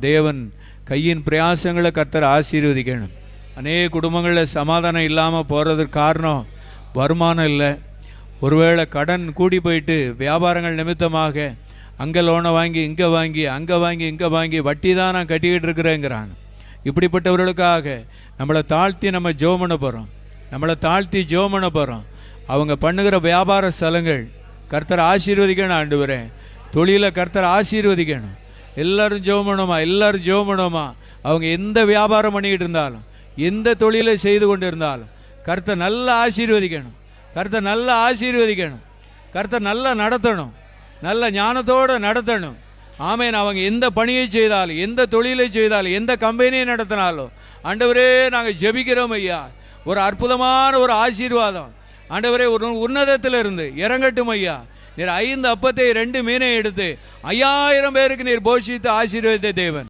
தேவன் கையின் பிரயாசங்களை கர்த்தர் ஆசீர்வதிக்கணும். அநேக குடும்பங்களில் சமாதானம் இல்லாமல் போகிறதுக்கு காரணம் வருமானம் இல்லை. ஒருவேளை கடன் கூடி போயிட்டு வியாபாரங்கள் நிமித்தமாக அங்கே லோனை வாங்கி இங்கே வாங்கி அங்கே வாங்கி இங்கே வாங்கி வட்டி தான் நான் கட்டிக்கிட்டு இருக்கிறேங்கிறாங்க. இப்படிப்பட்டவர்களுக்காக நம்மளை தாழ்த்தி நம்ம ஜெபம் பண்ண போகிறோம். நம்மளை தாழ்த்தி ஜெபம் பண்ண போகிறோம். அவங்க பண்ணுகிற வியாபார ஸ்தலங்கள் கர்த்தர் ஆசீர்வதிக்கணும். ஆண்டவரே, தொழிலை கர்த்தர் ஆசீர்வதிக்கணும். எல்லோரும் ஜெபம் பண்ணுமா, எல்லோரும் ஜெபம் பண்ணுமா. அவங்க எந்த வியாபாரம் பண்ணிக்கிட்டு இருந்தாலும், எந்த தொழிலை செய்து கொண்டு இருந்தாலும் கர்த்தர் நல்லா ஆசீர்வதிக்கணும். கர்த்தர் நல்லா ஆசீர்வதிக்கணும். கர்த்தர் நல்லா நடத்தணும், நல்ல ஞானத்தோடு நடத்தணும். ஆமேன். அவங்க எந்த பணியை செய்தாலும், எந்த தொழிலை செய்தாலும், எந்த கம்பெனியை நடத்தினாலும் ஆண்டவரே நாங்கள் ஜெபிக்கிறோம் ஐயா. ஒரு அற்புதமான ஒரு ஆசீர்வாதம் ஆண்டவரே ஒரு உன்னதத்தில் இருந்து இறங்கட்டும் ஐயா. நீர் 5 அப்பத்தை 2 மீனை எடுத்து 5000 பேருக்கு நீர் போஷித்து ஆசீர்வதித்த தேவன்.